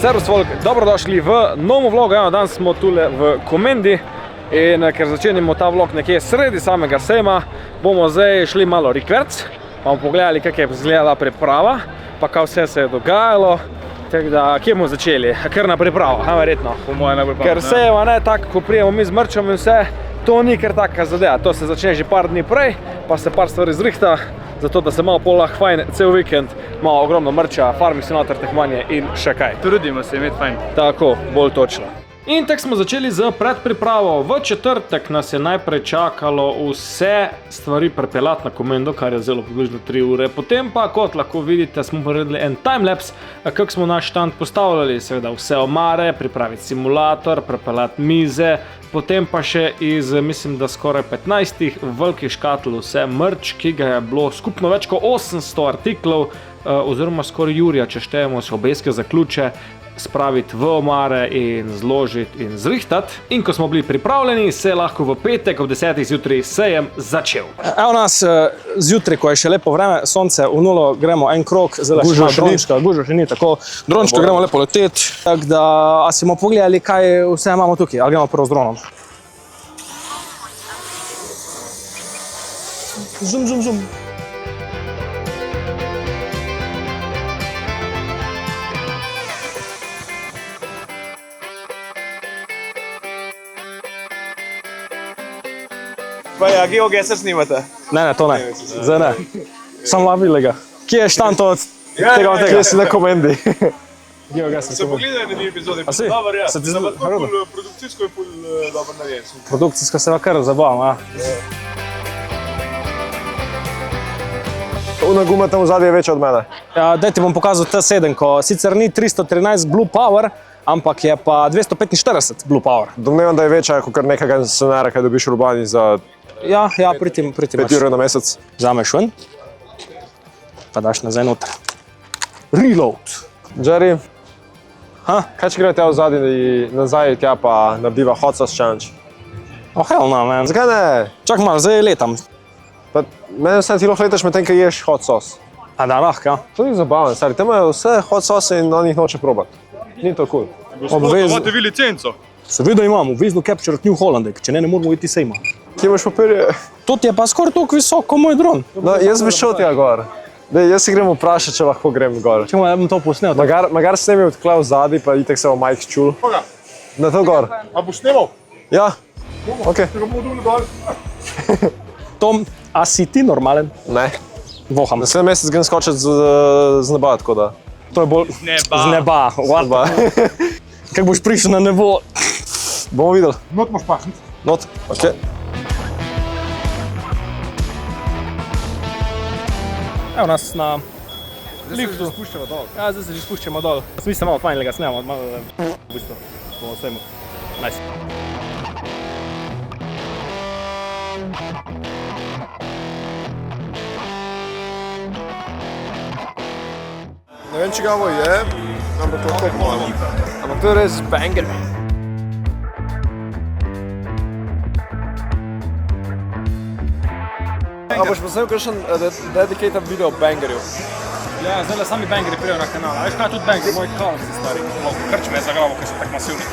Servus folk, dobrodošli v novo vlog. Danes smo tule v Komendi in ker začenjamo ta vlog nekje sredi samega sejma, bomo zdaj šli malo rikverc, pa bomo pogledali, kako je izgledala priprava, pa kaj vse se je dogajalo. Tako da, kje bomo začeli? Kar na pripravo, verjetno. Po moje na pripravo. Ker sejma ne tako, ko prijemo mi z mrčom in vse, to ni kar taka zadeva. To se začne že par dni prej, pa se par stvari zrihta, zato da se malo lahko fajn cel vikend, malo ogromno mrča, farming simulator tekmovanje in še kaj. Trudimo se imeti fajn. Tako, bolj točno. In tako smo začeli z predpripravo. V četrtek nas je najprej čakalo vse stvari pripeljati na Komendo, kar je zelo približno 3 ure. Potem pa, kot lahko vidite, smo naredili en timelapse, kako smo naš štand postavljali. Seveda vse omare, pripraviti simulator, pripeljati mize, potem pa še iz, mislim, da skoraj 15 velikih škatl vse mrč, ki ga je bilo skupno več kot 800 artiklov, oziroma skoraj jurja, če štejemo še obeske za ključe, spraviti v omare in zložiti in zrihtati. In ko smo bili pripravljeni, se je lahko v petek ob 10. zjutraj sejem začel. Evo nas zjutraj, ko je še lepo vreme, sonce v nulo, gremo en krog, zdaj še drončka, gužva še ni, tako drončka gremo lepo leteti. Tako da, a si bomo pogledali, kaj vse imamo tukaj, ali gremo prvo z dronom? Zoom, zoom, zoom. Pa ja, geogeser snimate? Ne, to ne, zdaj ne. Sam vabili ga. Kje je štant od tega? Kje si na Komendi? Geogeser. Se pogledaj na dve epizode, A si? dober, ja. Se ti zdi dobro? Produkcijsko je ful dobro narejen. Produkcijsko se kar zabavam, a? Ona guma tam v zadnji je večja od mene. Ja, daj ti bom pokazal T7, ko sicer ni 313 Blue Power, ampak je pa 245 Blue Power. Domnevam, da je večja kot nekega scenarija, kaj dobiš v Urbani za Ja, pritim 5 ur na mesec. Vzameš ven, pa daš nazaj noter. Reload. Jerry, Ha? kaj če gre tja v zadnji nazaj tja pa narediva hot sauce challenge? Oh, hell no, man. Zakaj ne? Čak malo, zdaj letam. Pa meni vse ti lahko letaš medtem, ko ješ hot sauce. A da, lahko, ja. To ni zabavno, stari. Tam imajo vse hot sauce in on jih noče probati. Ni to cool. Imate vi licenco? Seveda imam, obvezno capture New Holland, če ne moramo iti sejma. Kje imaš papirje? To ti je pa skoraj toliko visoko, moj dron. No, jaz bi šel tja gor. Dej, jaz si grem vprašati, če lahko grem gor. Če bom to posnel. Magar snemi odklal zadaj, pa itek se bo Mike čul. Koga? Na to gor. A boš snemal? Ja. Ok. Če ga bomo dol dol. Tom, a si ti normalen? Ne. Voham. Naslednji mesec grem skočiti z neba, tako da. To je bolj z neba. What? Neba. Kako boš prišel na nebo? Bomo videli. Not moš pahniti. Not. Ok. Evo nas na liftu. Spuščamo dol. Ja, zdaj se že spuščamo dol. Mi se malo fajn, da ga snemamo, malo v bistvu po vsemu. Nice. Ne vem, čigavo je, ampak lahko pomalo. Ampak to je res banger. A boš posnel kakšen dedicated video o bangerju? Ja, zdaj le sami bangeri prijo na kanal. A veš kaj, tudi banger, moj kaos je stari. Krč me je zagravo, ker so tako masivni.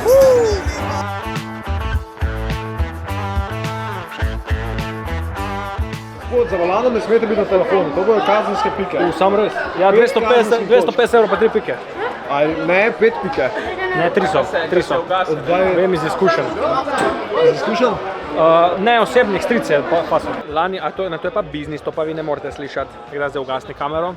Za volanom ne smete biti na telefonu, to bojo kazenske pike. Sam res. Ja, 250 evrov pa 3 pike. Ne, 5 pike. Ne, 3 so. Vem iz izkušenj. Izkušen? Ne, osebnih strice pa so. Lani, a to je pa biznis, to pa vi ne morete slišati. Gre zdaj ugasni kamero.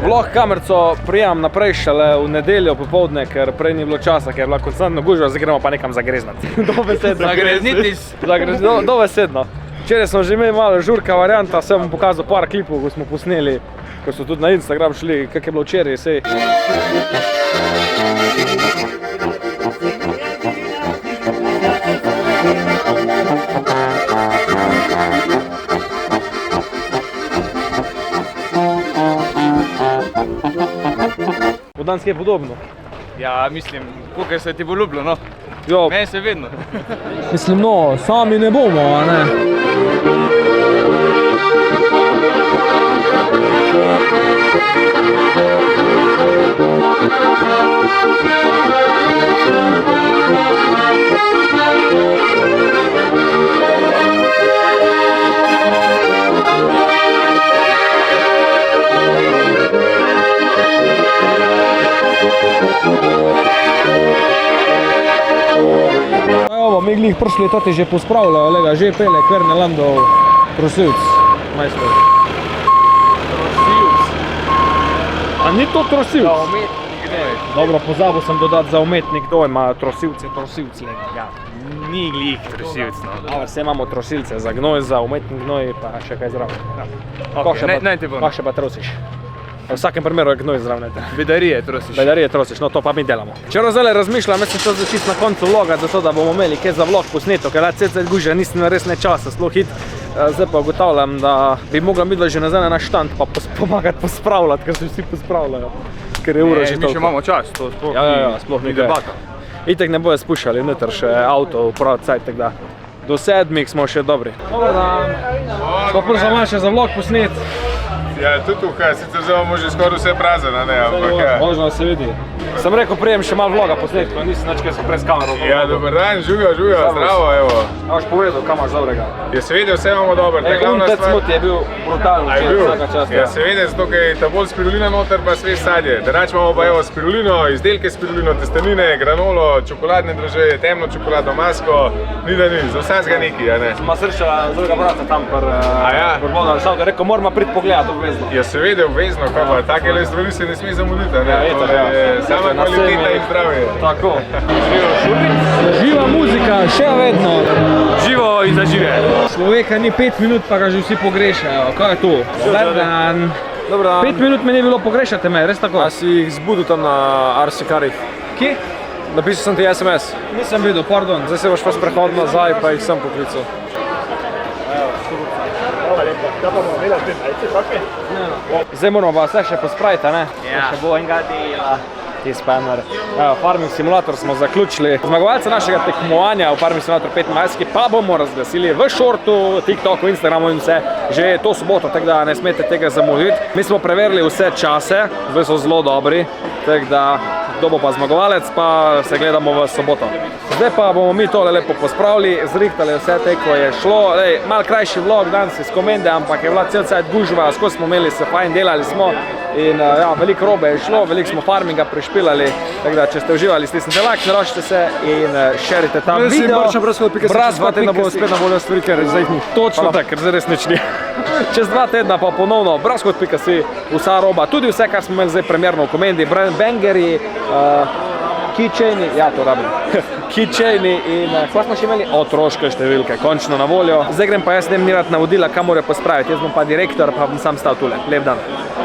Vlog kamerco prijam naprej šele v nedeljo popoldne, ker prej ni bilo časa, ker je bila konstantno gužva, zdaj gremo pa nekam zagreznati. Dobesedno. Zagrezniti? Dobesedno. Včeraj smo že imeli malo žurka varianta, sem vam pokazal par klipov, ko smo posneli, ko so tudi na Instagram šli, kak je bilo včeraj, sej. Danes je podobno. Ja, mislim, kolikor se ti bo ljubilo, no. Jo. Meni se vedno. Mislim, no, sami ne bomo, a ne? Evo, mi glih prišli, to ti že pospravljajo, lega, že pele, Kvernelandov trosilc, majster. Trosilc? A ni to trosilc? Za umetni gnoj. Dobro, pozabil sem dodati za umetnik dojma, trosilc je trosilc, lega. Ja, ni glih trosilc, no. Dobro, vse imamo trosilce, za gnoj, za umetni gnoj, pa še kaj zraven. Okay, naj te bom. Kaj še pa trosiš? V vsakem primeru je gnoj zraven. Bedarije trosiš. Bedarije trosiš, no to pa mi delamo. Če zdaj razmišljam, mislim to za čisto na koncu vloga, zato da bomo imeli kaj za vlog posneto, ker cc gužja nisem na res ne časa, sploh hit. Zdaj pa ugotavljam, da bi mogla midva že nazaj na štand pa pomagati pospravljati, ker se vsi pospravljajo. Ker je ura že Mi še imamo čas, to sploh sploh ni ni debata. Itek ne bojo spuščali noter še avto v prav cajt, tako da do 7 smo še dobri. Dobar dan. Pa prvo malo še za vlog posnet. Ja, tudi tukaj, sicer zdaj imamo že skoraj vse prazen, ne, ampak ja. Možno se vidi. Sem rekel, prijem še malo vloga posnet, ko nisem nič, kaj sem prej s kamero. Ja, dober dan, žuga, zdravo, evo. A boš povedal, kam imaš dobrega? Ja, seveda, vse imamo dobro, ta glavna Untec stvar. smut je bil brutalno, A je če bil? vsaka čast. Ja, seveda, zato ker je ta bolj spirulina noter, pa svež sadje. Danač imamo pa evo spirulino, izdelke s spirulino, testenine, granolo, čokoladne dražeje, temno čokoladno masko, ni da ni, za vsakega neki, a ne. Sma srečala drugega brata tam ja? pri Voda, ali rekel, moramo priti pogledati obvezno. Ja, seveda, obvezno, kaj pa, take stvari se ne sme zamuditi, a ne. Ja, To eto, ja. je sama Na kvaliteta vsem je. in zdravje. Tako. Živa muzika, še vedno. Živo in zažive. Človeka ni 5 minut, pa ga že vsi pogrešajo. Kaj je to? Dobar dan. Dobar dan. 5 minut me ni bilo, pogrešate me, res tako? A si jih zbudil tam na Arsikarih? Kje? Napisal sem ti SMS. Nisem videl, pardon. Zdaj se boš pa sprehod nazaj, pa jih sem poklical. Zdaj moramo pa vse še pospraviti, ne? Ja. Še bo enega dela. Ti spamer. Farming Simulator smo zaključili. Zmagovalca našega tekmovanja v Farming Simulator 25 pa bomo razglasili v šortu, TikToku, Instagramu in vse že to soboto, tako da ne smete tega zamuditi. Mi smo preverili vse čase, zdaj so zelo dobri, tako da kdo bo pa zmagovalec, pa se gledamo v soboto. Zdaj pa bomo mi tole lepo pospravili, zrihtali vse te, ko je šlo. Mal krajši vlog danes iz Komende, ampak je bila cel cajt gužva, skozi smo imeli se fajn, delali smo in ja, veliko robe je šlo, veliko smo farminga prešpilali, tako da če ste uživali, stisnite like, naročite se in šerite tam video. Čez 2 tedna bodo spet na voljo stvari, ker zdaj jih ni. Točno tako, ker zdaj res nič ni. Čez 2 tedna pa ponovno brazhod.si, vsa roba, tudi vse, kar smo imeli zdaj premjerno v Komendi, bangeri, keychaini, ja to rabim, keychaini in kaj smo še imeli? Otroške številke, končno na voljo. Zdaj grem pa jaz, ne navodila, kam morajo pospraviti, jaz bom pa direktor, pa bom sam stal tule. Lep dan.